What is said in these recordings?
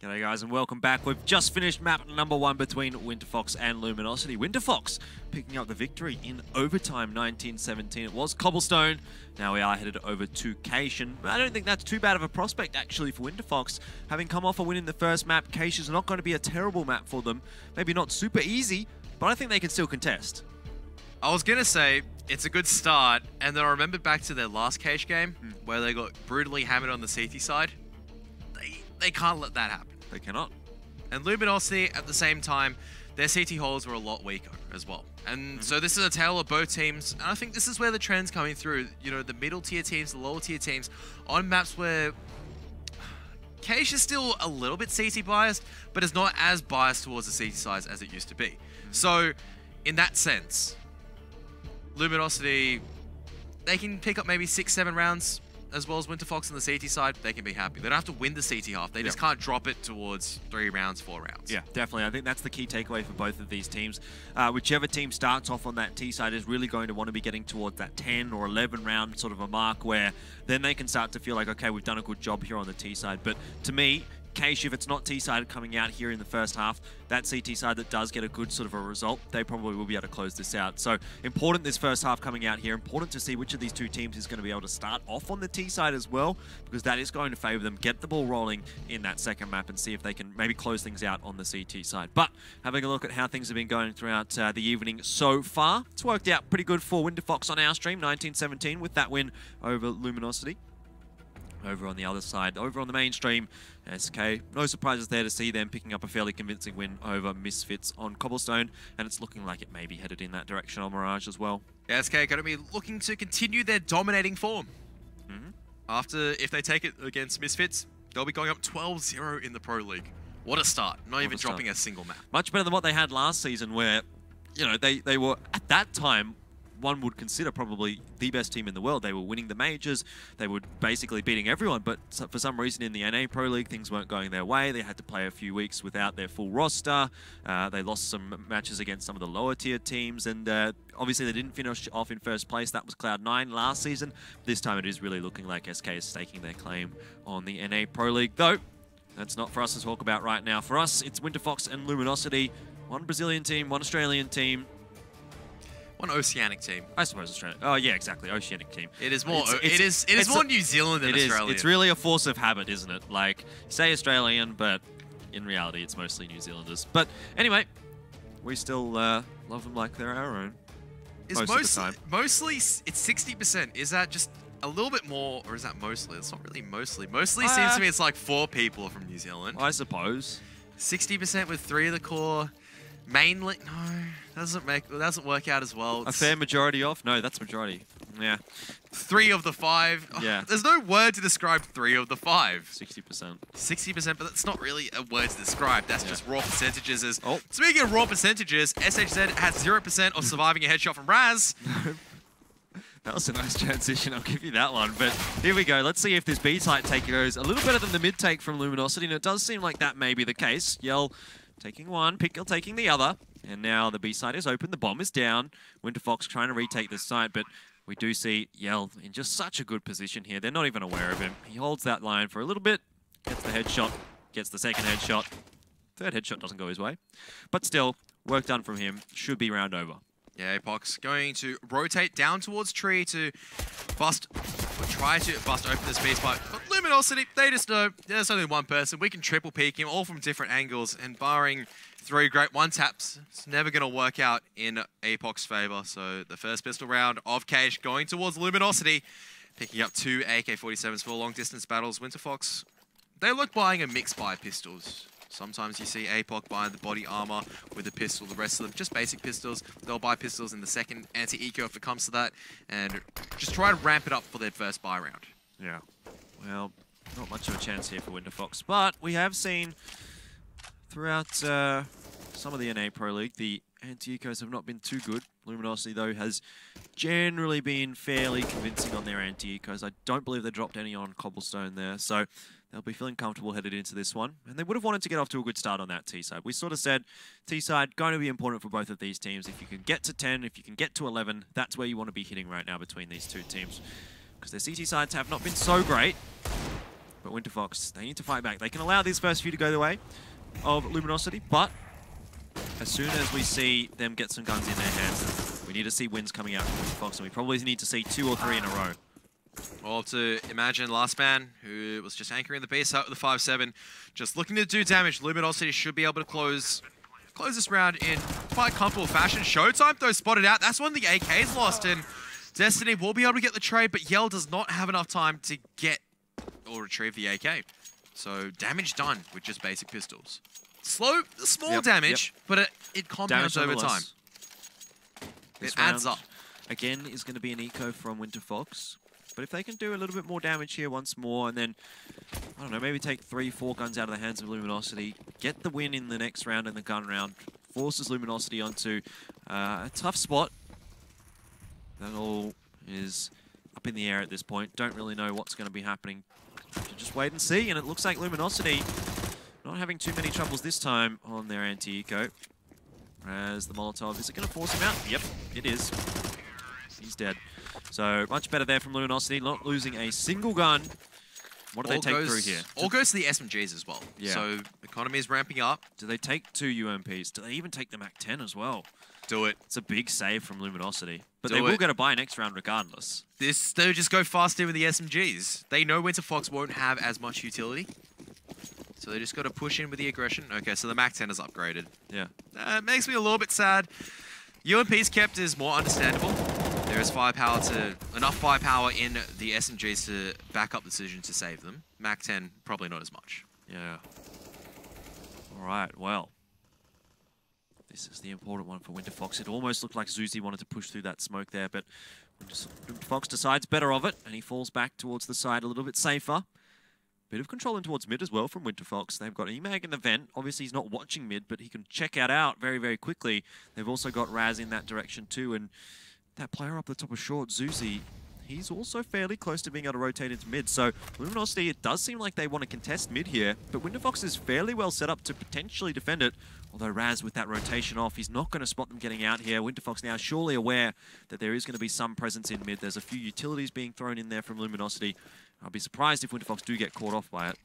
G'day guys and welcome back. We've just finished map number 1 between Winterfox and Luminosity. Winterfox picking up the victory in overtime 19-17. It was Cobblestone. Now we are headed over to Cation. I don't think that's too bad of a prospect actually for Winterfox. Having come off a win in the first map, Cation is not going to be a terrible map for them. Maybe not super easy, but I think they can still contest. I was going to say, it's a good start, and then I remembered back to their last Cage game, where they got brutally hammered on the CT side. They can't let that happen. They cannot. And Luminosity, at the same time, their CT holes were a lot weaker as well. And so this is a tale of both teams, and I think this is where the trend's coming through. You know, the middle tier teams, the lower tier teams, on maps where Cage is still a little bit CT biased, but it's not as biased towards the CT sides as it used to be. So, in that sense, Luminosity, they can pick up maybe 6-7 rounds, as well as Winterfox on the CT side. They can be happy. They don't have to win the CT half. They just can't drop it towards 3 rounds, 4 rounds. Yeah, definitely. I think that's the key takeaway for both of these teams. Whichever team starts off on that T side is really going to want to be getting towards that 10 or 11 round sort of a mark where then they can start to feel like, okay, we've done a good job here on the T side. But to me, Cage, if it's not T-sided coming out here in the first half, that CT side that does get a good sort of a result, they probably will be able to close this out. So important this first half coming out here. Important to see which of these two teams is going to be able to start off on the T side as well, because that is going to favor them. Get the ball rolling in that second map and see if they can maybe close things out on the CT side. But having a look at how things have been going throughout the evening so far, it's worked out pretty good for Winterfox on our stream, 19-17, with that win over Luminosity. Over on the other side, over on the mainstream, SK, no surprises there to see them picking up a fairly convincing win over Misfits on Cobblestone, and it's looking like it may be headed in that direction on Mirage as well. Yeah, SK going to be looking to continue their dominating form. After, if they take it against Misfits, they'll be going up 12-0 in the Pro League. What a start. Not even dropping a single map. Much better than what they had last season where, you know, they were, at that time, one would consider probably the best team in the world. They were winning the majors. They were basically beating everyone. But for some reason in the NA Pro League, things weren't going their way. They had to play a few weeks without their full roster. They lost some matches against some of the lower tier teams. And obviously they didn't finish off in first place. That was Cloud9 last season. This time it is really looking like SK is staking their claim on the NA Pro League. Though, that's not for us to talk about right now. For us, it's Winterfox and Luminosity. One Brazilian team, one Australian team. One Oceanic team. I suppose Australia. Oh yeah, exactly. Oceanic team. It is more. It is more New Zealand than Australian. It's really a force of habit, isn't it? Like, say Australian, but in reality, it's mostly New Zealanders. But anyway, we still love them like they're our own. Mostly, it's 60%. Is that just a little bit more, or is that mostly? It's not really mostly. Mostly seems to me it's like 4 people from New Zealand. I suppose. 60% with 3 of the core. Mainly, no, doesn't work out as well. A fair majority of? No, that's majority. Yeah. 3 of the 5. Yeah. There's no word to describe 3 of the 5. 60%. 60%, but that's not really a word to describe. That's just raw percentages. Speaking of raw percentages, SHZ has 0% of surviving a headshot from Raz. That was a nice transition, I'll give you that one. But here we go. Let's see if this B-site take goes a little better than the mid-take from Luminosity, and it does seem like that may be the case. Yell taking one, Pickle taking the other, and now the B side is open, the bomb is down. Winterfox trying to retake this side, but we do see Yell in just such a good position here. They're not even aware of him. He holds that line for a little bit, gets the headshot, gets the second headshot. Third headshot doesn't go his way, but still, work done from him. Should be round over. Yeah, Apox going to rotate down towards tree to bust, or try to bust open this B spot. But Luminosity, they just know there's only one person. We can triple peek him all from different angles, and barring 3 great one-taps, it's never going to work out in Apox's favor. So the first pistol round of Cage going towards Luminosity, picking up 2 AK-47s for long-distance battles. Winterfox, they look buying a mixed buy pistols. Sometimes you see APOC buying the body armor with a pistol, the rest of them just basic pistols. They'll buy pistols in the second anti-eco if it comes to that, and just try to ramp it up for their first buy round. Yeah, well, not much of a chance here for Winterfox, but we have seen throughout some of the NA Pro League, the anti-ecos have not been too good. Luminosity, though, has generally been fairly convincing on their anti-ecos. I don't believe they dropped any on Cobblestone there, so they'll be feeling comfortable headed into this one. And they would have wanted to get off to a good start on that T-side. We sort of said T-side going to be important for both of these teams. If you can get to 10, if you can get to 11, that's where you want to be hitting right now between these two teams. Because their CT sides have not been so great. But Winterfox, they need to fight back. They can allow these first few to go the way of Luminosity, but as soon as we see them get some guns in their hands, we need to see wins coming out from Winterfox, and we probably need to see 2 or 3 in a row. Well, to imagine last man, who was just anchoring the base out with the 5-7, just looking to do damage. Luminosity should be able to close this round in quite comfortable fashion. Showtime, though, spotted out. That's when the AK's lost, and Destiny will be able to get the trade, but Yell does not have enough time to get or retrieve the AK. So damage done with just basic pistols. Small damage, but it compounds over time. It adds up. Again, is going to be an eco from Winterfox. But if they can do a little bit more damage here once more, and then, I don't know, maybe take 3, 4 guns out of the hands of Luminosity, get the win in the next round in the gun round, forces Luminosity onto a tough spot. That all is up in the air at this point. Don't really know what's going to be happening. Just wait and see, and it looks like Luminosity not having too many troubles this time on their anti-eco. As the Molotov, is it going to force him out? Yep, it is. He's dead. So much better there from Luminosity, not losing a single gun. What do they take through here? All goes to the SMGs as well. Yeah. So economy is ramping up. Do they take 2 UMPs? Do they even take the MAC-10 as well? Do it. It's a big save from Luminosity. But they will get a buy next round regardless. They'll just go faster with the SMGs. They know Winterfox won't have as much utility. So they just got to push in with the aggression. Okay, so the MAC-10 is upgraded. Yeah. It makes me a little bit sad. UMPs kept is more understandable. There is enough firepower in the SMGs to back up the decision to save them. MAC-10, probably not as much. Yeah. All right, well. This is the important one for Winterfox. It almost looked like Zuzi wanted to push through that smoke there, but Winterfox decides better of it, and he falls back towards the side a little bit safer. Bit of control in towards mid as well from Winterfox. They've got Emag in the vent. Obviously, he's not watching mid, but he can check out very, very quickly. They've also got Raz in that direction too, and that player up the top of short, Zuzi, he's also fairly close to being able to rotate into mid. So Luminosity, it does seem like they want to contest mid here, but Winterfox is fairly well set up to potentially defend it. Although Raz, with that rotation off, he's not going to spot them getting out here. Winterfox now surely aware that there is going to be some presence in mid. There's a few utilities being thrown in there from Luminosity. I'll be surprised if Winterfox do get caught off by it.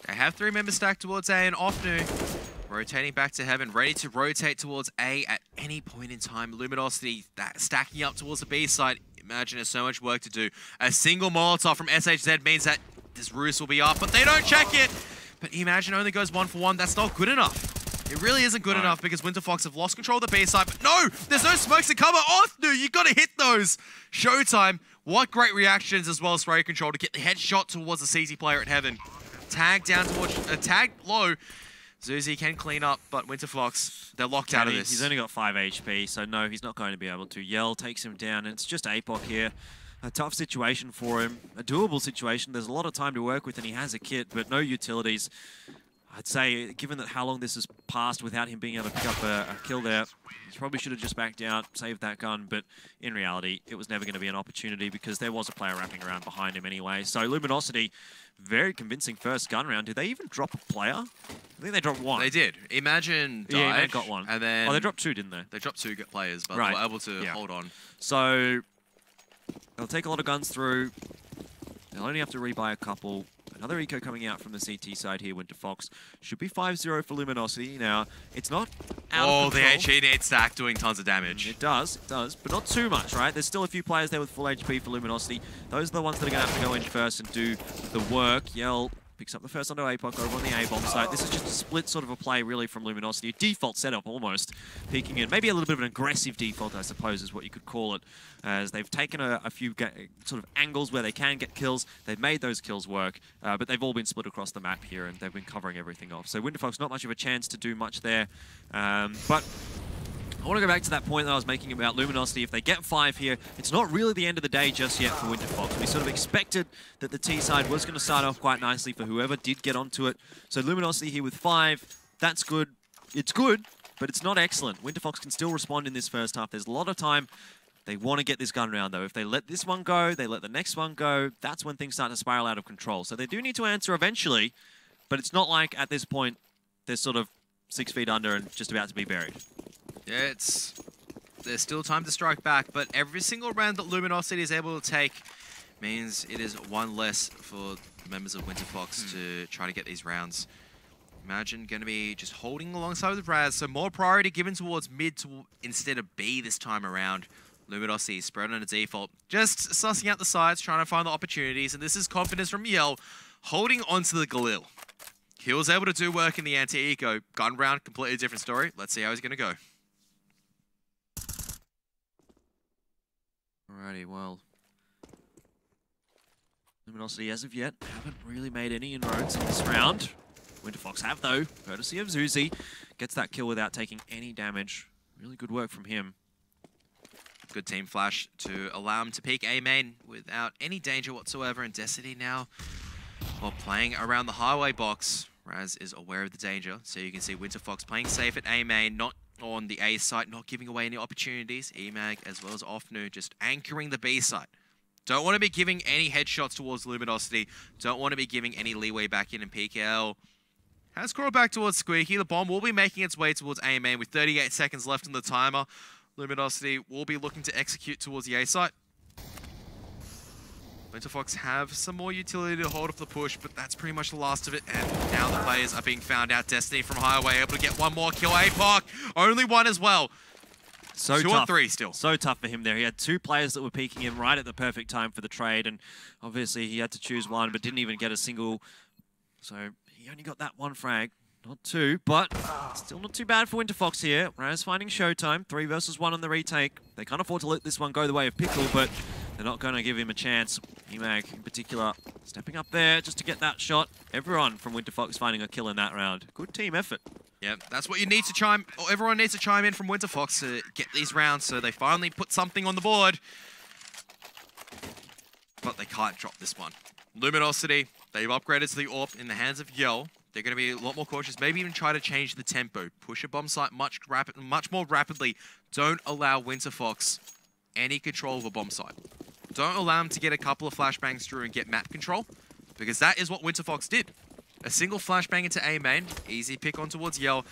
They have 3 members stacked towards A and Ofnu. Rotating back to Heaven, ready to rotate towards A at any point in time. Luminosity stacking up towards the B side. Imagine there's so much work to do. A single Molotov from SHZ means that this roost will be up, but they don't check it. But Imagine only goes 1 for 1. That's not good enough. It really isn't good enough because Winterfox have lost control of the B side. But no, there's no smokes to cover. Ofnu, you got to hit those. Showtime. What great reactions as well as spray control to get the headshot towards the CZ player at Heaven. Tag down towards, tag low. Zuzi can clean up, but Winterfox, they're locked out of this. He's only got 5 HP, so no, he's not going to be able to. Yell takes him down, and it's just APOC here. A tough situation for him, a doable situation. There's a lot of time to work with, and he has a kit, but no utilities. I'd say, given that how long this has passed without him being able to pick up a kill there, he probably should have just backed out, saved that gun, but in reality, it was never going to be an opportunity because there was a player wrapping around behind him anyway. So Luminosity, very convincing first gun round. Did they even drop a player? I think they dropped 1. They did. Imagine died. Yeah, Imag got 1. And then... Oh, they dropped 2, didn't they? They dropped 2 players, but they were able to hold on. So they'll take a lot of guns through. They'll only have to rebuy a couple. Another eco coming out from the CT side here, Winterfox. Should be 5-0 for Luminosity. Now, it's not out of control. The HE needs stack doing tons of damage. It does, but not too much, right? There's still a few players there with full HP for Luminosity. Those are the ones that are going to have to go in first and do the work. Yell picks up the first onto APOC over on the A-bomb side. This is just a split sort of a play, really, from Luminosity. A default setup, almost, peeking in. Maybe a little bit of an aggressive default, I suppose, is what you could call it, as they've taken a few sort of angles where they can get kills. They've made those kills work, but they've all been split across the map here, and they've been covering everything off. So Winterfox, not much of a chance to do much there, but I want to go back to that point that I was making about Luminosity. If they get 5 here, it's not really the end of the day just yet for Winterfox. We sort of expected that the T side was going to start off quite nicely for whoever did get onto it. So Luminosity here with 5, that's good. It's good, but it's not excellent. Winterfox can still respond in this first half. There's a lot of time. They want to get this gun round, though. If they let this one go, they let the next one go, that's when things start to spiral out of control. So they do need to answer eventually, but it's not like at this point they're sort of 6 feet under and just about to be buried. Yeah, there's still time to strike back, but every single round that Luminosity is able to take means it is one less for the members of Winterfox to try to get these rounds. Imagine going to be just holding alongside with Raz, so more priority given towards mid instead of B this time around. Luminosity spread on a default, just sussing out the sides, trying to find the opportunities, and this is confidence from Yell, holding onto the Galil. He was able to do work in the anti-eco. Gun round, completely different story. Let's see how he's going to go. Alrighty, well. Luminosity, as of yet, haven't really made any inroads in this round. Winterfox have, though, courtesy of Zuzi. Gets that kill without taking any damage. Really good work from him. Good team flash to allow him to peek A main without any danger whatsoever. And Destiny now, while playing around the highway box, Raz is aware of the danger. So you can see Winterfox playing safe at A main, not on the A site, not giving away any opportunities. EMAG as well as Offnu just anchoring the B site. Don't want to be giving any headshots towards Luminosity. Don't want to be giving any leeway back in, and PKL has crawled back towards Squeaky. The bomb will be making its way towards A main with 38 seconds left on the timer. Luminosity will be looking to execute towards the A site. Winterfox have some more utility to hold off the push, but that's pretty much the last of it. And now the players are being found out. Destiny from Highway able to get one more kill. APOC, only one as well. So two tough. on three still. So tough for him there. He had two players that were peeking him right at the perfect time for the trade, and obviously he had to choose one, but didn't even get a single. So he only got that one frag. Not two, but still not too bad for Winterfox here. Raz finding showtime. 3 versus 1 on the retake. They can't afford to let this one go the way of Pickle, but they're not going to give him a chance. EMAG in particular stepping up there just to get that shot. Everyone from Winterfox finding a kill in that round. Good team effort. Yeah, that's what you need to chime, or everyone needs to chime in from Winterfox to get these rounds, so they finally put something on the board. But they can't drop this one. Luminosity, they've upgraded to the AWP in the hands of Yell. They're going to be a lot more cautious, maybe even try to change the tempo. Push a bomb site much more rapidly. Don't allow Winterfox any control of a bomb site. Don't allow them to get a couple of flashbangs through and get map control, because that is what Winterfox did. A single flashbang into A main, easy pick on towards Yell,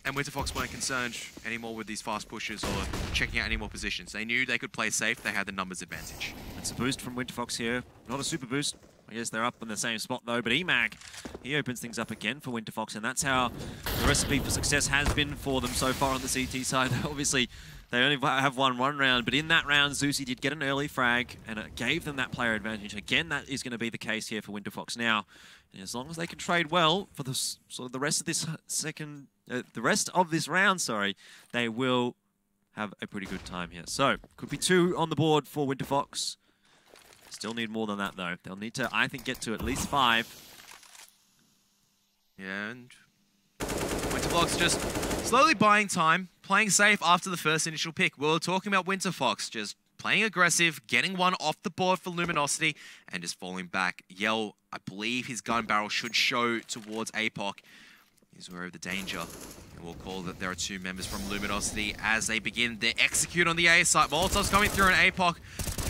and Winterfox weren't concerned anymore with these fast pushes or checking out any more positions. They knew they could play safe, they had the numbers advantage. It's a boost from Winterfox here. Not a super boost. I guess they're up in the same spot though, but EMAG, he opens things up again for Winterfox, and that's how the recipe for success has been for them so far on the CT side. Obviously, they only have won one round, but in that round, Zuzi did get an early frag, and it gave them that player advantage. Again, that is going to be the case here for Winterfox now. And as long as they can trade well for the sort of the rest of this round, they will have a pretty good time here. So, could be 2 on the board for Winterfox. Still need more than that, though. They'll need to, I think, get to at least 5. Yeah, and Winterfox just slowly buying time, playing safe after the first initial pick. We were talking about Winterfox just playing aggressive, getting one off the board for Luminosity, and just falling back. Yell, I believe his gun barrel should show towards APOC. He's aware of the danger. And we'll call that there are 2 members from Luminosity as they begin their execute on the A site. Molotov's coming through, and APOC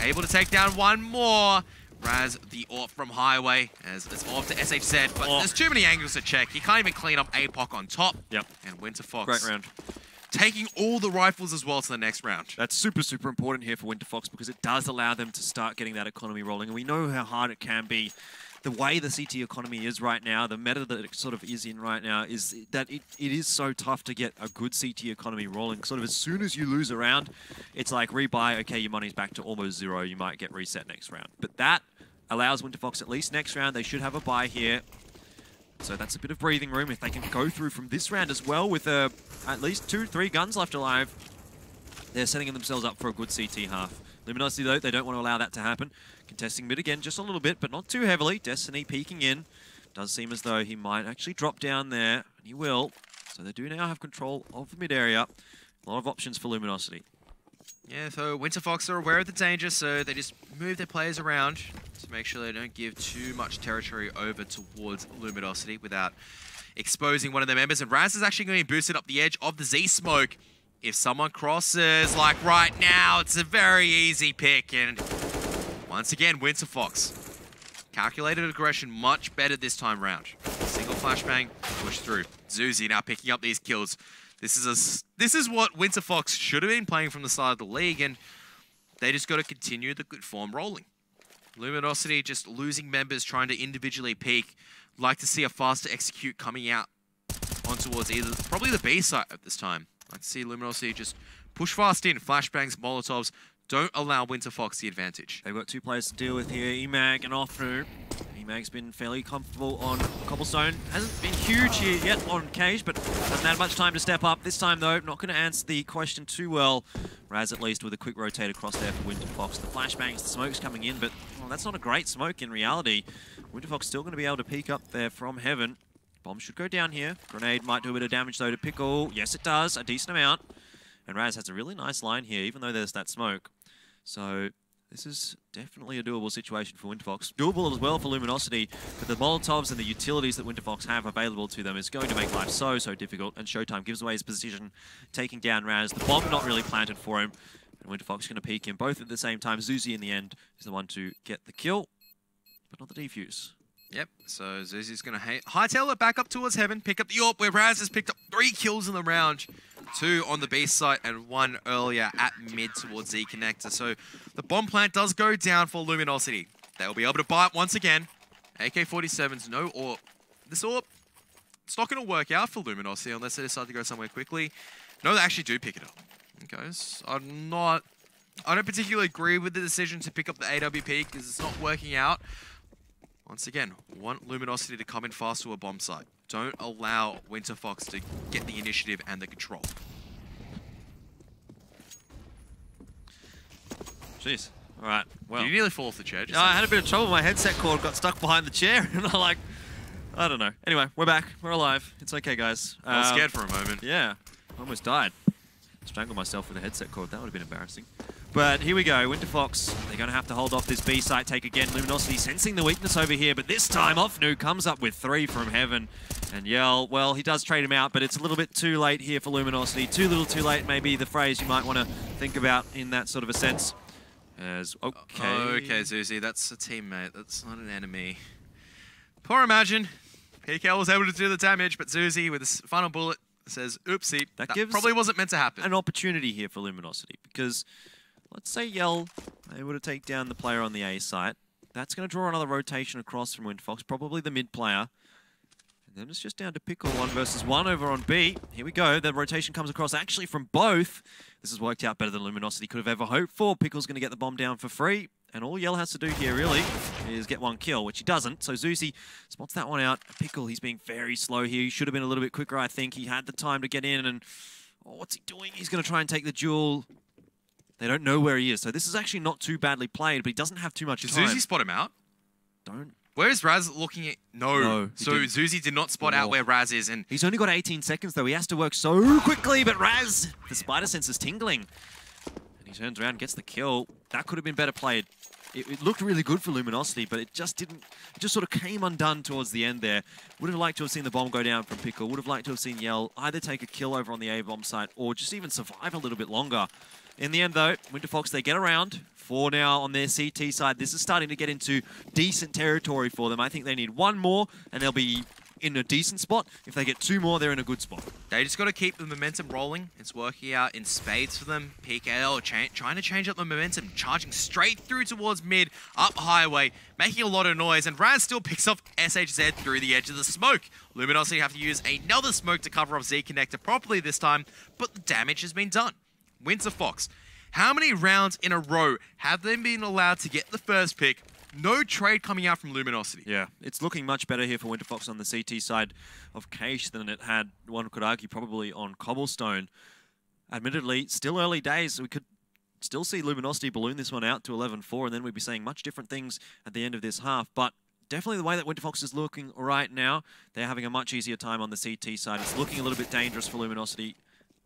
able to take down one more. Raz, the AWP from Highway, as it's off to SHZ, but there's too many angles to check. He can't even clean up APOC on top. Yep. And Winterfox Great round. taking all the rifles as well to the next round. That's super, super important here for Winterfox because it does allow them to start getting that economy rolling. And we know how hard it can be. The way the CT economy is right now, the meta that it sort of is in right now, is that it is so tough to get a good CT economy rolling. Sort of as soon as you lose a round, it's like rebuy, okay, your money's back to almost 0. You might get reset next round. But that allows Winterfox at least next round. They should have a buy here. So that's a bit of breathing room. If they can go through from this round as well with at least 2-3 guns left alive, they're setting themselves up for a good CT half. Luminosity, though, they don't want to allow that to happen. Contesting mid again, just a little bit, but not too heavily. Destiny peeking in. Does seem as though he might actually drop down there, and he will. So they do now have control of the mid area. A lot of options for Luminosity. Yeah, so Winterfox are aware of the danger, so they just move their players around to make sure they don't give too much territory over towards Luminosity without exposing one of their members. And Raz is actually going to be boosted up the edge of the Z-Smoke. If someone crosses, like right now, it's a very easy pick. And once again, Winterfox. Calculated aggression much better this time round. Single flashbang, push through. Zuzi now picking up these kills. This is what Winterfox should have been playing from the start of the league, and they just got to continue the good form rolling. Luminosity just losing members trying to individually peek. Like to see a faster execute coming out on towards either, probably the B site at this time. Like to see Luminosity just push fast in, flashbangs, Molotovs. Don't allow Winterfox the advantage. They've got two players to deal with here, Emag and Offnu. Emag's been fairly comfortable on Cobblestone. Hasn't been huge here yet on Cage, but hasn't had much time to step up. This time, though, not going to answer the question too well. Raz, at least, with a quick rotate across there for Winterfox. The flashbangs, the smoke's coming in, but well, that's not a great smoke in reality. Winterfox still going to be able to peek up there from heaven. Bomb should go down here. Grenade might do a bit of damage, though, to Pickle. Yes, it does. A decent amount. And Raz has a really nice line here, even though there's that smoke. So this is definitely a doable situation for Winterfox. Doable as well for Luminosity, but the Molotovs and the utilities that Winterfox have available to them is going to make life so difficult, and Showtime gives away his position, taking down Raz. The bomb not really planted for him, and Winterfox going to peek him both at the same time. Zuzi, in the end, is the one to get the kill, but not the defuse. Yep, so Zuzi's going to hightail it back up towards heaven, pick up the AWP, where Raz has picked up 3 kills in the round. 2 on the B site and 1 earlier at mid towards Z connector. So the bomb plant does go down for Luminosity. They'll be able to buy it once again. AK-47s, no AWP. This AWP, it's not going to work out for Luminosity unless they decide to go somewhere quickly. No, they actually do pick it up. Okay, so I don't particularly agree with the decision to pick up the AWP because it's not working out. Once again, want Luminosity to come in fast to a bomb site. Don't allow Winterfox to get the initiative and the control. Jeez. All right. Well, you nearly fall off the chair. Yeah, I had a bit of trouble. My headset cord got stuck behind the chair, and I don't know. Anyway, we're back. We're alive. It's okay, guys. I was scared for a moment. Yeah. I almost died. Strangled myself with a headset cord. That would have been embarrassing. But here we go, Winterfox, they're going to have to hold off this B site take again. Luminosity sensing the weakness over here, but this time Offnu comes up with 3 from heaven. And Yell, well, he does trade him out, but it's a little bit too late here for Luminosity. Too little, too late, maybe the phrase you might want to think about in that sort of a sense. As, okay. Okay, Zuzi, that's a teammate, that's not an enemy. Poor Imagine. PKL was able to do the damage, but Zuzi, with his final bullet, says, oopsie, that probably wasn't meant to happen. An opportunity here for Luminosity, because let's say Yell able to take down the player on the A site. That's going to draw another rotation across from Winterfox, probably the mid player. And then it's just down to Pickle 1 versus 1 over on B. Here we go. The rotation comes across actually from both. This has worked out better than Luminosity could have ever hoped for. Pickle's going to get the bomb down for free. And all Yell has to do here, really, is get 1 kill, which he doesn't. So Zuzi spots that one out. Pickle, he's being very slow here. He should have been a little bit quicker, I think. He had the time to get in, and oh, what's he doing? He's going to try and take the duel. They don't know where he is. So this is actually not too badly played, but he doesn't have too much time. Did Zuzi spot him out? Don't. Where is Raz looking at? No. So Zuzi did not spot out where Raz is. And he's only got 18 seconds, though. He has to work so quickly, but Raz, the spider sense is tingling. And he turns around and gets the kill. That could have been better played. It looked really good for Luminosity, but it just didn't. It just sort of came undone towards the end there. Would have liked to have seen the bomb go down from Pickle. Would have liked to have seen Yell either take a kill over on the A bomb site or just even survive a little bit longer. In the end, though, Winterfox, they get around. 4 now on their CT side. This is starting to get into decent territory for them. I think they need 1 more, and they'll be in a decent spot. If they get 2 more, they're in a good spot. They just got to keep the momentum rolling. It's working out in spades for them. PKL trying to change up the momentum, charging straight through towards mid, up highway, making a lot of noise, and Raz still picks off SHZ through the edge of the smoke. Luminosity have to use another smoke to cover off Z connector properly this time, but the damage has been done. Winterfox, how many rounds in a row have they been allowed to get the first pick? No trade coming out from Luminosity. Yeah, it's looking much better here for Winterfox on the CT side of Cage than it had, one could argue, probably on Cobblestone. Admittedly, still early days. We could still see Luminosity balloon this one out to 11-4, and then we'd be saying much different things at the end of this half. But definitely the way that Winterfox is looking right now, they're having a much easier time on the CT side. It's looking a little bit dangerous for Luminosity.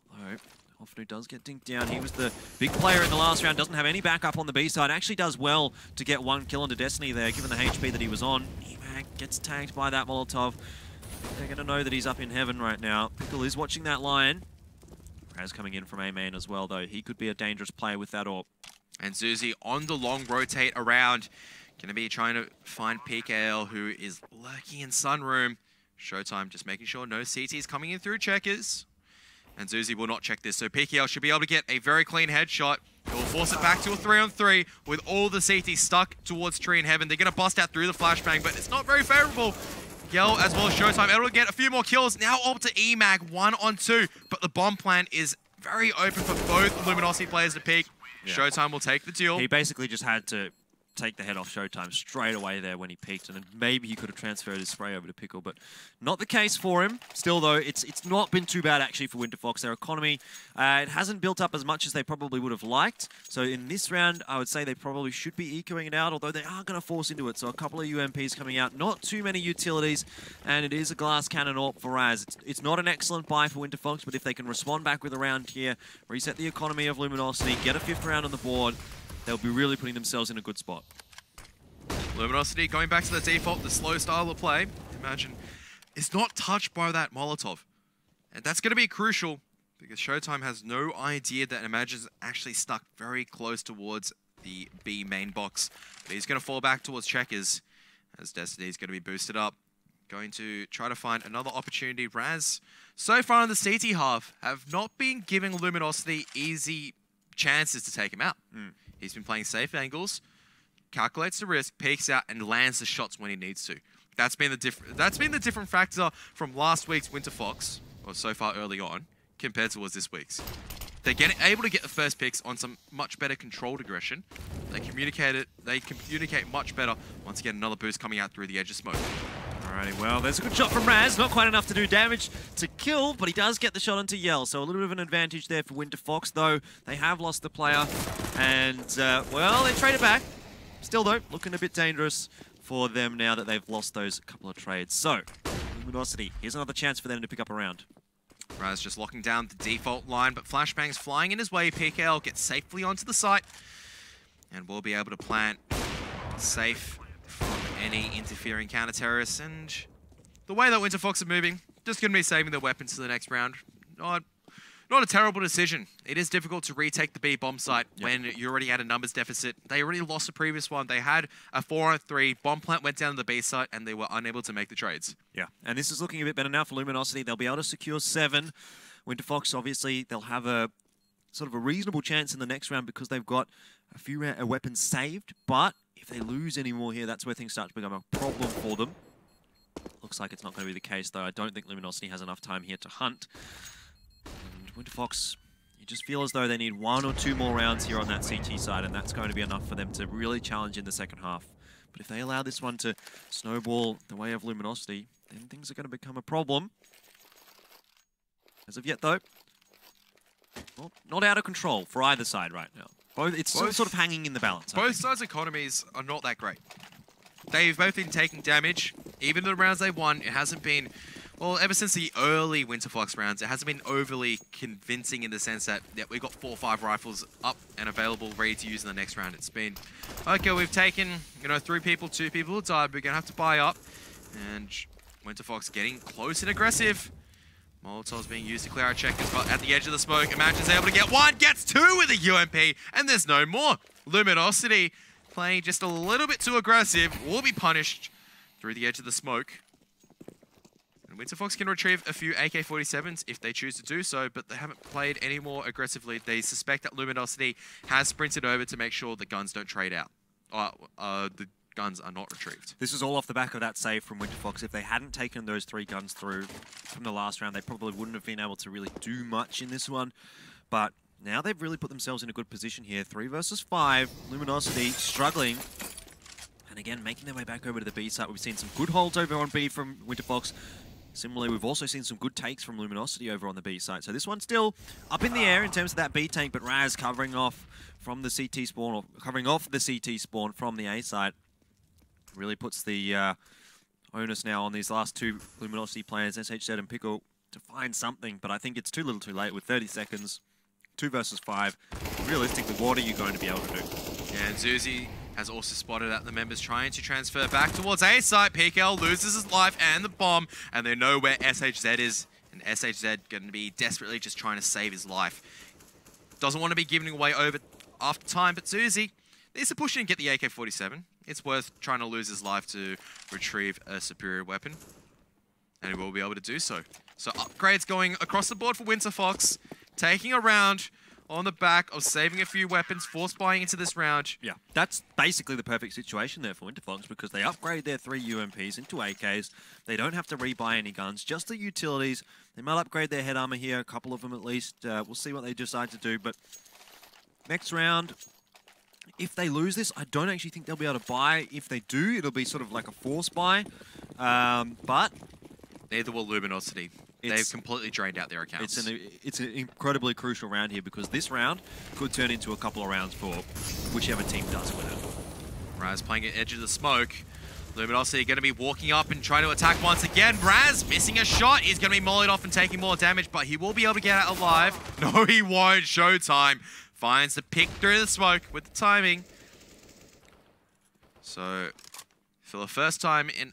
Although Offnu does get dinked down. He was the big player in the last round, doesn't have any backup on the B side. Actually does well to get 1 kill onto Destiny there, given the HP that he was on. Emag gets tagged by that Molotov. They're going to know that he's up in heaven right now. Pickle is watching that line. Raz coming in from A main as well, though. He could be a dangerous player with that AWP. And Zuzi on the long rotate around. Going to be trying to find PKL, who is lurking in Sunroom. Showtime just making sure no CTs coming in through checkers. And Zuzi will not check this, so PKL should be able to get a very clean headshot. It will force it back to a 3-on-3 with all the CT stuck towards Tree in Heaven. They're going to bust out through the flashbang, but it's not very favorable. Yell as well as Showtime able to get a few more kills. Now up to EMAG 1-on-2, but the bomb plan is very open for both Luminosity players to peek. Yeah. Showtime will take the deal. He basically just had to take the head off Showtime straight away there when he peaked, and then maybe he could have transferred his spray over to Pickle, but not the case for him. Still, though, it's not been too bad, actually, for Winterfox. Their economy, it hasn't built up as much as they probably would have liked, so in this round, I would say they probably should be ecoing it out, although they are going to force into it, so a couple of UMPs coming out, not too many utilities, and it is a glass cannon AWP for Raz. It's not an excellent buy for Winterfox, but if they can respond back with a round here, reset the economy of Luminosity, get a 5th round on the board, they'll be really putting themselves in a good spot. Luminosity going back to the default, the slow style of play. Imagine it's not touched by that Molotov. And that's going to be crucial because Showtime has no idea that Imagine's actually stuck very close towards the B main box. But he's going to fall back towards Checkers as Destiny's going to be boosted up. Going to try to find another opportunity. Raz, so far in the CT half, have not been giving Luminosity easy chances to take him out. He's been playing safe angles, calculates the risk, peeks out, and lands the shots when he needs to. That's been the different factor from last week's Winterfox, or so far early on, compared to this week's. They're able to get the first picks on some much better controlled aggression. They communicate much better. Once again, another boost coming out through the edge of smoke. Alrighty, well, there's a good shot from Raz. Not quite enough to do damage to kill, but he does get the shot onto Yell. So a little bit of an advantage there for Winterfox, though they have lost the player. And, well, they trade it back. Still, though, looking a bit dangerous for them now that they've lost those couple of trades. So, Luminosity, here's another chance for them to pick up a round. Raz just locking down the default line, but Flashbang's flying in his way. PKL gets safely onto the site, and we'll be able to plant safe from any interfering counter-terrorists. And the way that Winterfox are moving, just going to be saving their weapons to the next round. Not a terrible decision. It is difficult to retake the B bomb site when you already had a numbers deficit. They already lost the previous one. They had a 4-on-3. Bomb plant went down to the B site, and they were unable to make the trades. Yeah, and this is looking a bit better now for Luminosity. They'll be able to secure 7. Winterfox, obviously, they'll have a sort of a reasonable chance in the next round because they've got a few weapons saved. But if they lose any more here, that's where things start to become a problem for them. Looks like it's not going to be the case, though. I don't think Luminosity has enough time here to hunt. And Winterfox, you just feel as though they need 1 or 2 more rounds here on that CT side, and that's going to be enough for them to really challenge in the second half. But if they allow this one to snowball the way of Luminosity, then things are going to become a problem. As of yet, though, not out of control for either side right now. It's sort of hanging in the balance. Both sides' economies are not that great. They've both been taking damage. Even the rounds they've won, it hasn't been... Well, ever since the early Winterfox rounds, it hasn't been overly convincing in the sense that we've got 4 or 5 rifles up and available, ready to use in the next round. It's been, okay, we've taken, 3 people, 2 people to die, we're going to have to buy up. And Winterfox getting close and aggressive. Molotov's being used to clear out Checkers, but at the edge of the smoke, Imagine's able to get 1, gets 2 with a UMP, and there's no more. Luminosity playing just a little bit too aggressive, will be punished through the edge of the smoke. Winterfox can retrieve a few AK-47s if they choose to do so, but they haven't played any more aggressively. They suspect that Luminosity has sprinted over to make sure the guns don't trade out. The guns are not retrieved. This is all off the back of that save from Winterfox. If they hadn't taken those 3 guns through from the last round, they probably wouldn't have been able to really do much in this one. But now they've really put themselves in a good position here. 3 versus 5. Luminosity struggling. And again, making their way back over to the B site. We've seen some good holds over on B from Winterfox. Similarly, we've also seen some good takes from Luminosity over on the B site. So this one's still up in the air in terms of that B tank, but Raz covering off from the CT spawn, or covering off the CT spawn from the A site. Really puts the onus now on these last 2 Luminosity players, SHZ and Pickle, to find something. But I think it's too little too late with 30 seconds, 2 versus 5. Realistically, what are you going to be able to do? Yeah, and Zuzi has also spotted that the members trying to transfer back towards A site. PKL loses his life and the bomb, and they know where SHZ is. And SHZ going to be desperately just trying to save his life. Doesn't want to be giving away over after time, but Zuzi needs to push in and get the AK-47. It's worth trying to lose his life to retrieve a superior weapon. And he will be able to do so. So upgrades going across the board for Winterfox, taking a round on the back of saving a few weapons, force buying into this round. Yeah, that's basically the perfect situation there for Winterfox because they upgrade their 3 UMPs into AKs. They don't have to rebuy any guns, just the utilities. They might upgrade their head armor here, a couple of them at least. We'll see what they decide to do, but next round, if they lose this, I don't actually think they'll be able to buy. If they do, it'll be sort of like a force buy, but neither will Luminosity. They've completely drained out their accounts. It's an incredibly crucial round here because this round could turn into a couple of rounds for whichever team does win it. Raz playing at edge of the smoke. Luminosity going to be walking up and trying to attack once again. Raz missing a shot. He's going to be mollied off and taking more damage, but he will be able to get out alive. No, he won't. Showtime finds the pick through the smoke with the timing. So, for the first time in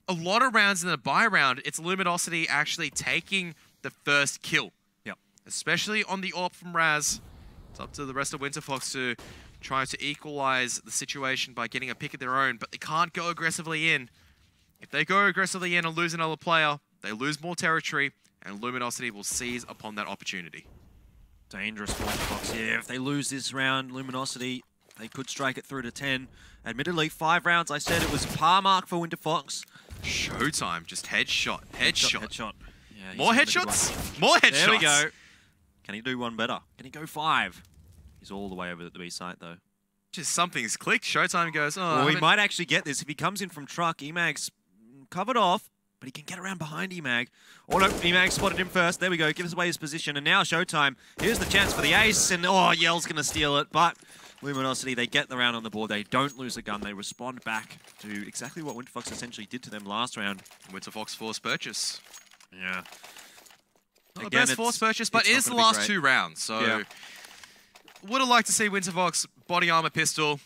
a lot of rounds in the buy round, it's Luminosity actually taking the first kill. Yep. Especially on the AWP from Raz. It's up to the rest of Winterfox to try to equalize the situation by getting a pick of their own, but they can't go aggressively in. If they go aggressively in and lose another player, they lose more territory, and Luminosity will seize upon that opportunity. Dangerous for Winterfox here. If they lose this round, Luminosity, they could strike it through to 10. Admittedly, 5 rounds, I said it was a par mark for Winterfox. Showtime, just headshot. Headshot. Yeah, more headshots? More headshots! There we go. Can he do one better? Can he go 5? He's all the way over at the B site, though. Just something's clicked. Showtime goes, oh... Well, he might actually get this. If he comes in from truck, Emag's covered off, but he can get around behind Emag. Oh, no, Emag spotted him first. There we go. Gives away his position. And now Showtime. Here's the chance for the ace. And, oh, Yell's going to steal it. But Luminosity, they get the round on the board. They don't lose a gun. They respond back to exactly what Winterfox essentially did to them last round. Winterfox forced purchase. Yeah. Not the best forced purchase, but it is the last 2 rounds. So, yeah. Would have liked to see Winterfox body armor pistol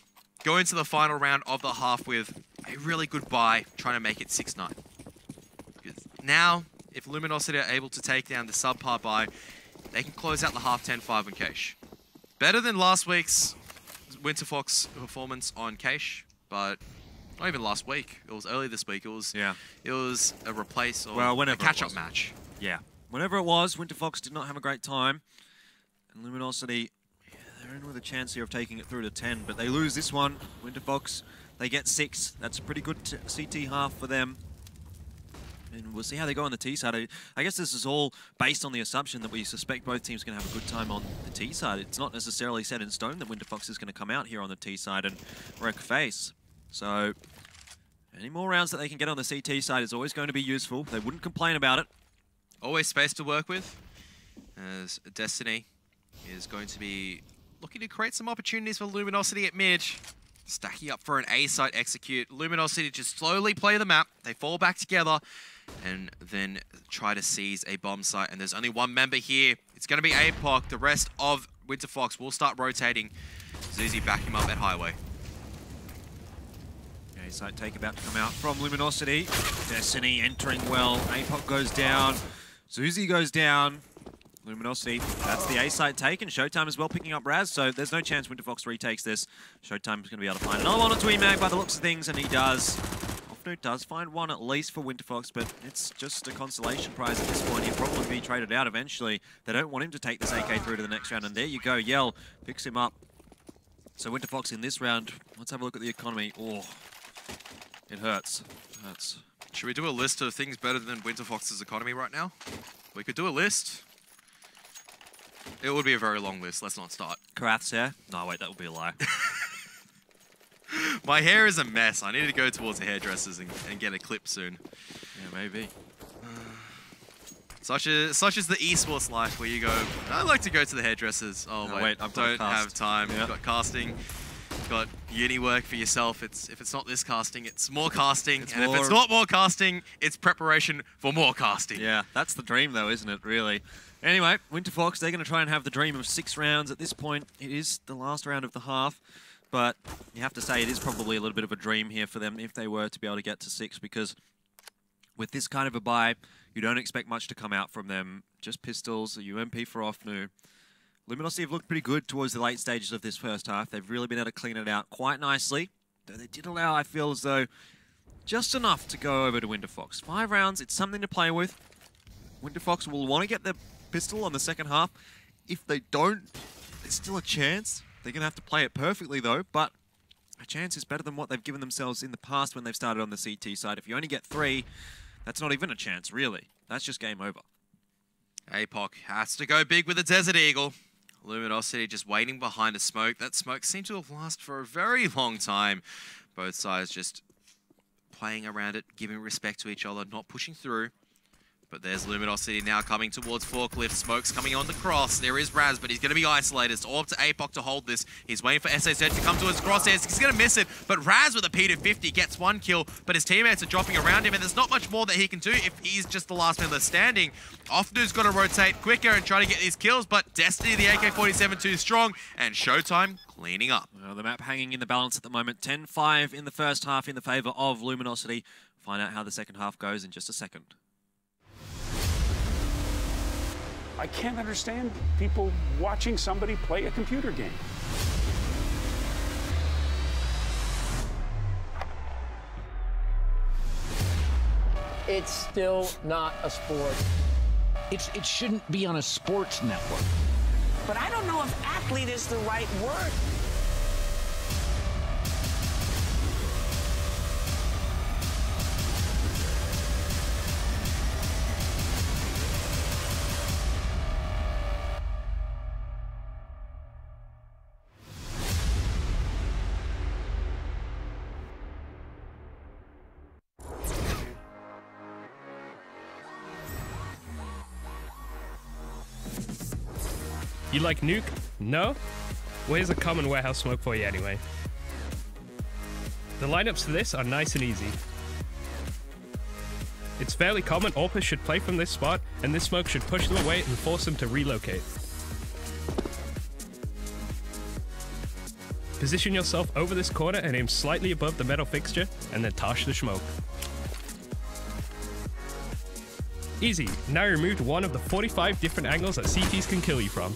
go into the final round of the half with a really good buy, trying to make it 6-9. Now, if Luminosity are able to take down the subpar buy, they can close out the half 10-5 on Cache. Better than last week's Winterfox performance on Cache, but not even last week. It was early this week. It was a replace or a catch-up match. Yeah. Whenever it was, Winterfox did not have a great time. And Luminosity, they're in with a chance here of taking it through to 10, but they lose this one. Winterfox, they get 6. That's a pretty good CT half for them. And we'll see how they go on the T side. I guess this is all based on the assumption that we suspect both teams are going to have a good time on the T side. It's not necessarily set in stone that Winterfox is going to come out here on the T side and wreck face. So, any more rounds that they can get on the CT side is always going to be useful. They wouldn't complain about it. Always space to work with, as Destiny is going to be looking to create some opportunities for Luminosity at mid. Stacking up for an A site execute. Luminosity just slowly play the map. They fall back together and then try to seize a bomb site. And there's only one member here. It's going to be APOC. The rest of Winterfox will start rotating. Zuzi back him up at Highway. A site take about to come out from Luminosity. Destiny entering well. APOC goes down. Zuzi goes down. Luminosity, that's the A site take, and Showtime as well picking up Raz, so there's no chance Winterfox retakes this. Showtime is going to be able to find another one or 2 Emag by the looks of things, and he does. Offnote does find one at least for Winterfox, but it's just a consolation prize at this point. He'll probably be traded out eventually. They don't want him to take this AK through to the next round, and there you go, Yell picks him up. So Winterfox in this round, let's have a look at the economy. Oh, it hurts. It hurts. Should we do a list of things better than Winterfox's economy right now? We could do a list. It would be a very long list. Let's not start. Karath's hair? No, wait, that would be a lie. My hair is a mess. I need to go towards the hairdressers and get a clip soon. Yeah, maybe. Such is the esports life where you go, I'd like to go to the hairdressers. Oh, no, wait, I don't have time. Yep. You've got casting. You've got uni work for yourself. If it's not this casting, it's more casting. If it's not more casting, it's preparation for more casting. Yeah, that's the dream though, isn't it, really? Anyway, Winterfox, they're going to try and have the dream of 6 rounds. At this point, it is the last round of the half, but you have to say it is probably a little bit of a dream here for them if they were to be able to get to 6, because with this kind of a buy, you don't expect much to come out from them. Just pistols, a UMP for Offnu. Luminosity have looked pretty good towards the late stages of this first half. They've really been able to clean it out quite nicely. Though they did allow, I feel as though, just enough to go over to Winterfox. 5 rounds, it's something to play with. Winterfox will want to get their pistol on the second half. If they don't, It's still a chance. They're going to have to play it perfectly, though, but a chance is better than what they've given themselves in the past when they've started on the CT side. If you only get 3, that's not even a chance, really. That's just game over. APOC has to go big with the Desert Eagle. Luminosity just waiting behind a smoke. That smoke seemed to have lasted for a very long time. Both sides just playing around it, giving respect to each other, not pushing through. But there's Luminosity now coming towards Forklift. Smoke's coming on the cross. There is Raz, but he's going to be isolated. It's all up to APOC to hold this. He's waiting for SSZ to come towards crosshairs. He's going to miss it, but Raz with a P250 gets 1 kill, but his teammates are dropping around him, and there's not much more that he can do if he's just the last man left standing. Ofnu's got to rotate quicker and try to get these kills, but Destiny, the AK-47, too strong, and Showtime cleaning up. Well, the map hanging in the balance at the moment. 10-5 in the first half in the favor of Luminosity. Find out how the second half goes in just a second. I can't understand people watching somebody play a computer game. It's still not a sport. It shouldn't be on a sports network. But I don't know if athlete is the right word. You like Nuke? No? Well, here's a common warehouse smoke for you anyway. The lineups for this are nice and easy. It's fairly common AWPers should play from this spot, and this smoke should push them away and force them to relocate. Position yourself over this corner and aim slightly above the metal fixture, and then toss the smoke. Easy. Now you removed one of the 45 different angles that CTs can kill you from.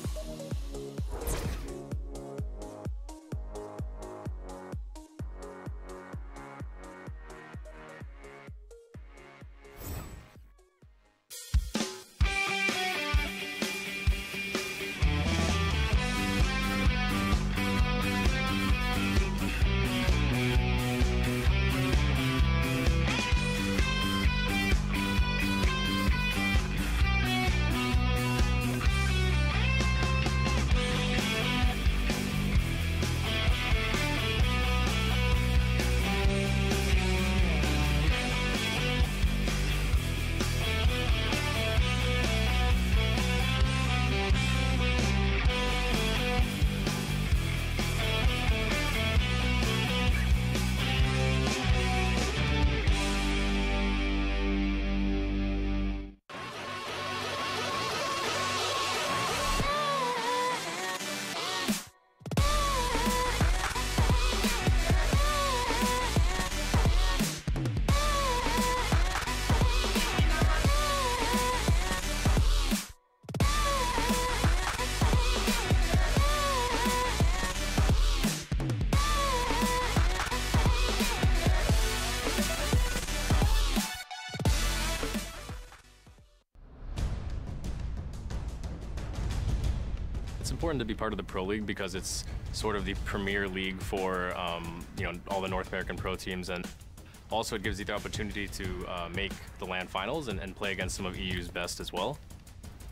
It's important to be part of the Pro League because it's sort of the premier league for all the North American pro teams, and also it gives you the opportunity to make the LAN finals and play against some of EU's best as well.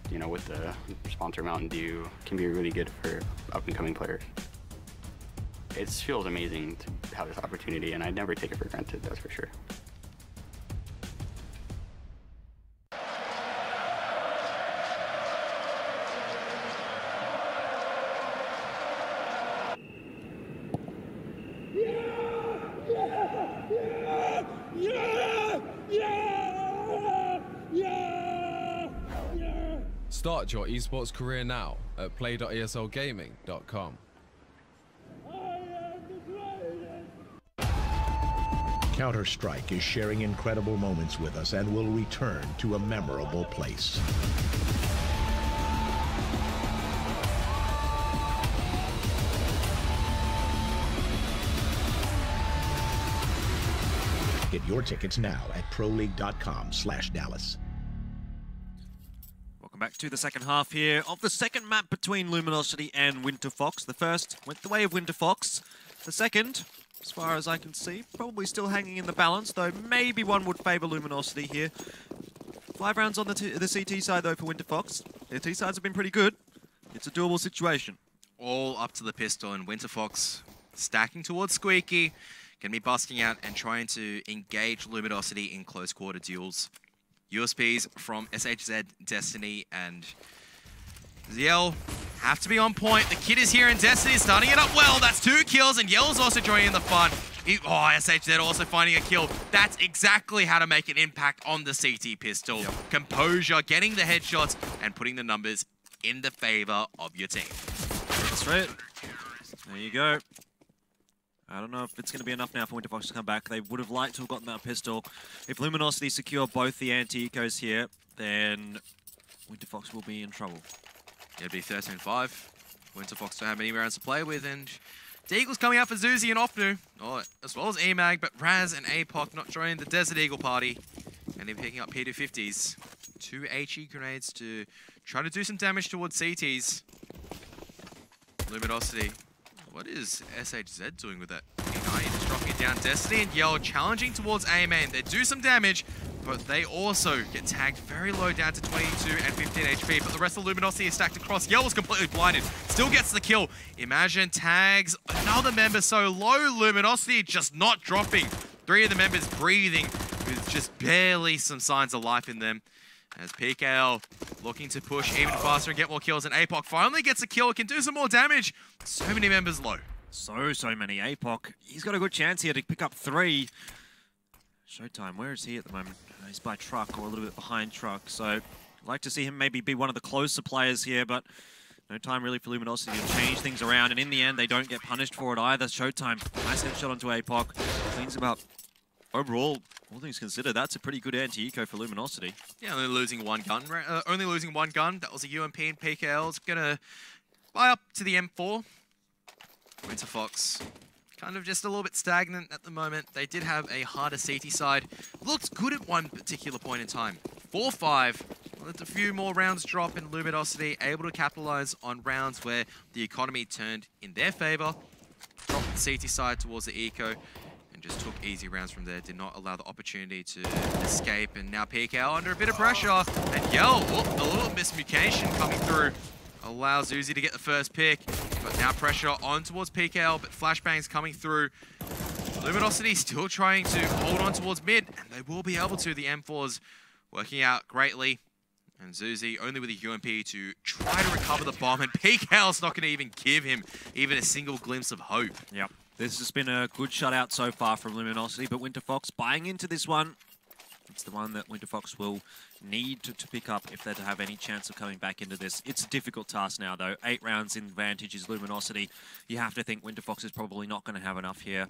You know, with the sponsor Mountain Dew, can be really good for up-and-coming players. It feels amazing to have this opportunity, and I'd never take it for granted, that's for sure. Start your esports career now at play.eslgaming.com. Counter-Strike is sharing incredible moments with us and will return to a memorable place. Get your tickets now at proleague.com/Dallas. back to the second half here of the second map between Luminosity and Winterfox. The first went the way of Winterfox. The second, as far as I can see, probably still hanging in the balance, though maybe one would favour Luminosity here. 5 rounds on the CT side, though, for Winterfox. Their T sides have been pretty good. It's a doable situation. All up to the pistol, and Winterfox stacking towards Squeaky. Going to be busting out and trying to engage Luminosity in close quarter duels. USPs from SHZ, Destiny, and Yell have to be on point. The kid is here, and Destiny is starting it up well. That's 2 kills, and Yell's also joining in the fun. SHZ also finding a kill. That's exactly how to make an impact on the CT pistol. Yep. Composure, getting the headshots, and putting the numbers in the favor of your team. That's right. There you go. I don't know if it's going to be enough now for Winterfox to come back. They would have liked to have gotten that pistol. If Luminosity secure both the anti-ecos here, then Winterfox will be in trouble. It'll be 13-5. Winterfox don't have many rounds to play with, and Deagle's coming out for Zuzi and Opnu, as well as EMAG, but Raz and APOC not joining the Desert Eagle party. And they're picking up P250s. 2 HE grenades to try to do some damage towards CTs. Luminosity. What is SHZ doing with that? P90 just dropping it down. Destiny and Yell challenging towards A main. They do some damage, but they also get tagged very low down to 22 and 15 HP. But the rest of Luminosity is stacked across. Yell was completely blinded. Still gets the kill. Imagine tags another member so low. Luminosity just not dropping. 3 of the members breathing with just barely some signs of life in them. As PKL looking to push even faster and get more kills, and APOC finally gets a kill, can do some more damage. So many members low. So many. APOC, he's got a good chance here to pick up 3. Showtime, where is he at the moment? He's by truck, or a little bit behind truck, so I'd like to see him maybe be one of the closer players here, but no time really for Luminosity to change things around, and in the end, they don't get punished for it either. Showtime, nice headshot onto APOC, cleans him up. Overall, all things considered, that's a pretty good anti-eco for Luminosity. Yeah, only losing one gun. That was a UMP, and PKL's gonna buy up to the M4. Winterfox, kind of just a little bit stagnant at the moment. They did have a harder CT side. Looked good at one particular point in time. 4-5. Let a few more rounds drop, in Luminosity able to capitalize on rounds where the economy turned in their favor. Dropped the CT side towards the eco. Just took easy rounds from there, did not allow the opportunity to escape, and now PKL under a bit of pressure, and Yell, a little miscommunication coming through, allows Uzi to get the first pick, but now pressure on towards PKL, but flashbangs coming through. Luminosity still trying to hold on towards mid, and they will be able to. The M4's working out greatly, and Zuzi only with a UMP to try to recover the bomb, and PKL's not going to even give him even a single glimpse of hope. Yep. This has been a good shutout so far from Luminosity, but Winterfox buying into this one. It's the one that Winterfox will need to pick up if they're to have any chance of coming back into this. It's a difficult task now, though. 8 rounds in advantage is Luminosity. You have to think Winterfox is probably not going to have enough here.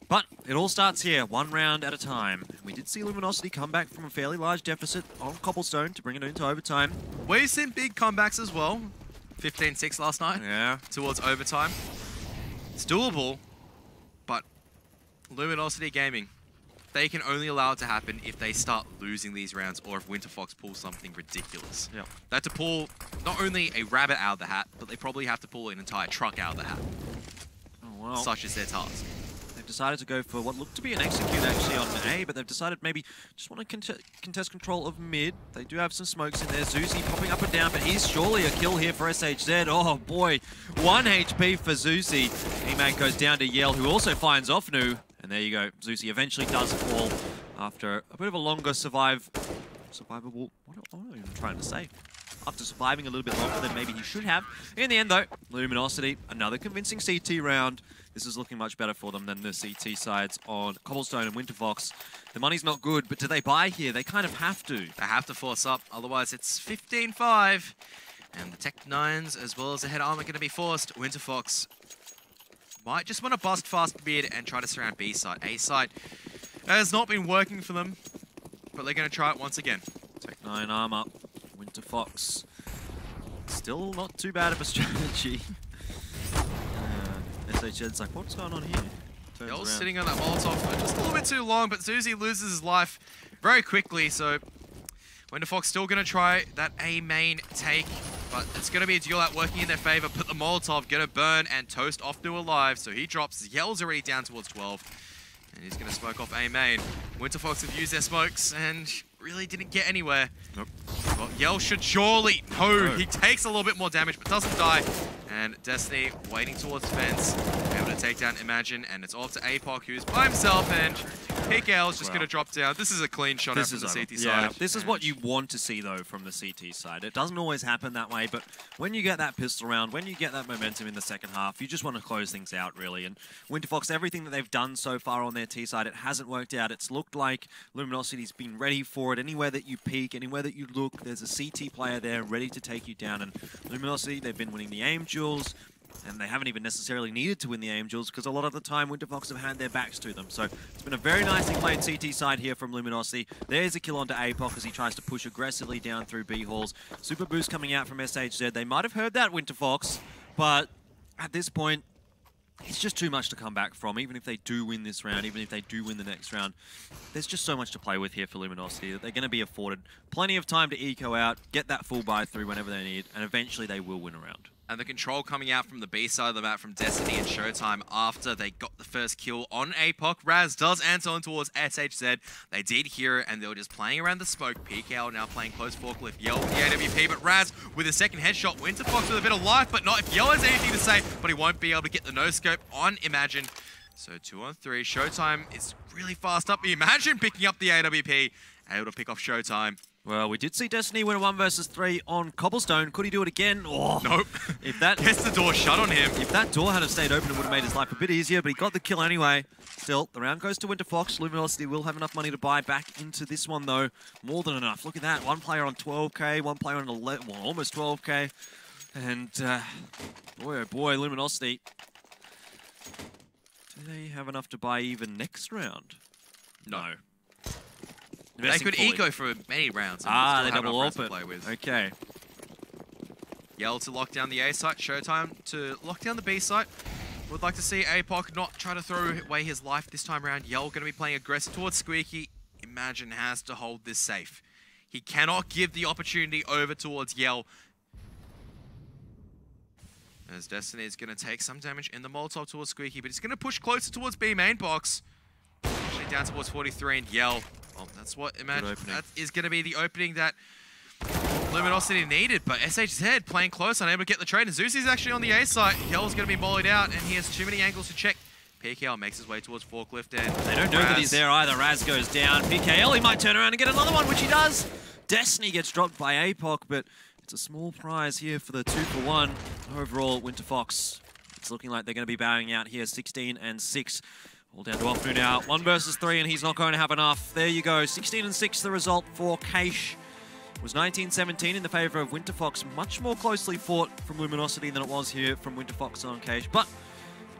But it all starts here, 1 round at a time. We did see Luminosity come back from a fairly large deficit on Cobblestone to bring it into overtime. We've seen big comebacks as well. 15-6 last night. Yeah. Towards overtime. It's doable. But Luminosity Gaming, they can only allow it to happen if they start losing these rounds, or if Winterfox pulls something ridiculous. Yep. They have to pull not only a rabbit out of the hat, but they probably have to pull an entire truck out of the hat. Oh, well. Such is their task. They've decided to go for what looked to be an execute actually on A, but they've decided maybe just want to contest control of mid. They do have some smokes in there. Zuzi popping up and down, but he's surely a kill here for SHZ. Oh boy, 1 HP for Zuzi. E-Man goes down to Yell, who also finds Ofnu. And there you go, Zuzi eventually does fall after a bit of a longer survivable, what am I even trying to say? After surviving a little bit longer than maybe he should have. In the end though, Luminosity, another convincing CT round. This is looking much better for them than the CT sides on Cobblestone and Winterfox. The money's not good, but do they buy here? They kind of have to. They have to force up, otherwise it's 15-5. And the Tech 9s as well as the head armor going to be forced. Winterfox might just want to bust fast mid and try to surround B side. A side has not been working for them, but they're going to try it once again. Tech 9 armor. Winterfox. Still not too bad of a strategy. SHZ's like, what's going on here? Yell's sitting on that Molotov for just a little bit too long, but Zuzi loses his life very quickly, so Winterfox still going to try that A main take, but it's going to be a duel out working in their favor. Put the Molotov, going to burn and toast off to alive. So he drops. Yell's already down towards 12. And he's going to smoke off A main. Winterfox have used their smokes and really didn't get anywhere. Nope. Well, Yell should surely... No, he takes a little bit more damage, but doesn't die. And Destiny waiting towards fence, able to take down Imagine, and it's off to APOC, who's by himself, and PKL's just going to drop down. This is a clean shot out from the CT side. This is what you want to see, though, from the CT side. It doesn't always happen that way, but when you get that pistol round, when you get that momentum in the second half, you just want to close things out, really. And Winterfox, everything that they've done so far on their T side, it hasn't worked out. It's looked like Luminosity's been ready for it. Anywhere that you peek, anywhere that you look, there's a CT player there ready to take you down. And Luminosity, they've been winning the aim duels, and they haven't even necessarily needed to win the aim duels because a lot of the time Winterfox have had their backs to them. So it's been a very nicely played CT side here from Luminosity. There's a kill onto APOC as he tries to push aggressively down through B halls. Super boost coming out from SHZ. They might have heard that, Winterfox, but at this point, it's just too much to come back from. Even if they do win this round, even if they do win the next round, there's just so much to play with here for Luminosity that they're going to be afforded plenty of time to eco out, get that full buy through whenever they need, and eventually they will win a round. And the control coming out from the B side of the map from Destiny and Showtime after they got the first kill on APOC. Raz does answer on towards SHZ. They did hear it, and they were just playing around the smoke. PKL now playing close forklift. Yell with the AWP, but Raz with a second headshot. Winterfox with a bit of life, but not if Yell has anything to say, but he won't be able to get the no-scope on Imagine. So 2-on-3. Showtime is really fast up. Imagine picking up the AWP, able to pick off Showtime. Well, we did see Destiny win a 1 versus 3 on Cobblestone. Could he do it again? Oh, nope. If that gets the door shut on him. If that door had stayed open, it would have made his life a bit easier, but he got the kill anyway. Still, the round goes to Winterfox. Luminosity will have enough money to buy back into this one, though. More than enough. Look at that. One player on 12k, one player on 11, well, almost 12k. And, boy, oh boy, Luminosity. Do they have enough to buy even next round? No. They could eco for many rounds. They double open. Okay. Yell to lock down the A site. Showtime to lock down the B site. Would like to see APOC not try to throw away his life this time around. Yell going to be playing aggressive towards Squeaky. Imagine has to hold this safe. He cannot give the opportunity over towards Yell. As Destiny is going to take some damage in the Molotov towards Squeaky, but he's going to push closer towards B main box. Actually down towards 43 and Yell. Well, that's what Imagine. That is going to be the opening that Luminosity needed, but SHZ playing close, unable to get the trade. And Zeus is actually on the A site. Yell's going to be mollied out, and he has too many angles to check. PKL makes his way towards forklift, and they don't know that he's there either. Raz goes down. PKL, he might turn around and get another one, which he does. Destiny gets dropped by APOC, but it's a small prize here for the 2-for-1. Overall, Winterfox, it's looking like they're going to be bowing out here, 16 and 6. All down to Offnu now. 1 versus 3, and he's not going to have enough. There you go. 16 and 6, the result for Keish. It was 19-17 in the favor of Winterfox. Much more closely fought from Luminosity than it was here from Winterfox on Keish. But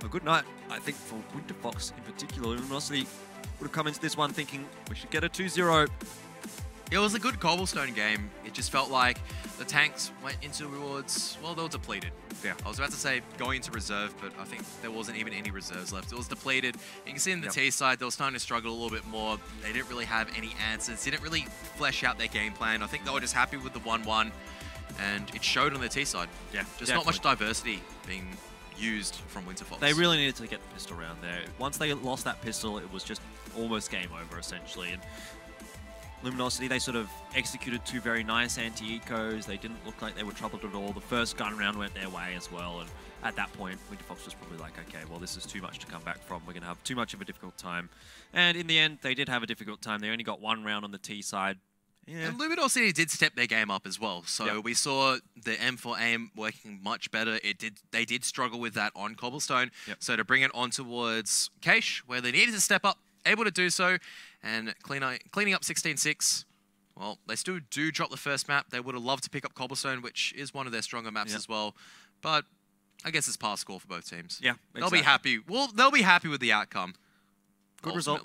a good night, I think, for Winterfox in particular. Luminosity would have come into this one thinking we should get a 2-0. It was a good Cobblestone game. It just felt like the tanks went into towards, well, they were depleted. Yeah, I was about to say going into reserve, but I think there wasn't even any reserves left. It was depleted. You can see in the T side, they were starting to struggle a little bit more. They didn't really have any answers, didn't really flesh out their game plan. I think they were just happy with the 1-1, and it showed on the T side. Yeah, just not much diversity being used from Winterfox. They really needed to get the pistol round there. Once they lost that pistol, it was just almost game over, essentially. And Luminosity, they sort of executed 2 very nice anti-ecos. They didn't look like they were troubled at all. The first gun round went their way as well. And at that point, Winterfox was probably like, okay, well, this is too much to come back from. We're going to have too much of a difficult time. And in the end, they did have a difficult time. They only got 1 round on the T side. Yeah. And Luminosity did step their game up as well. So we saw the M4 aim working much better. They did struggle with that on Cobblestone. So to bring it on towards Keish, where they needed to step up, able to do so, and cleaning up 16-6. Well, they still do drop the first map. They would have loved to pick up Cobblestone, which is one of their stronger maps as well. But I guess it's pass score for both teams. Yeah, They'll be happy. Well, they'll be happy with the outcome. Good result.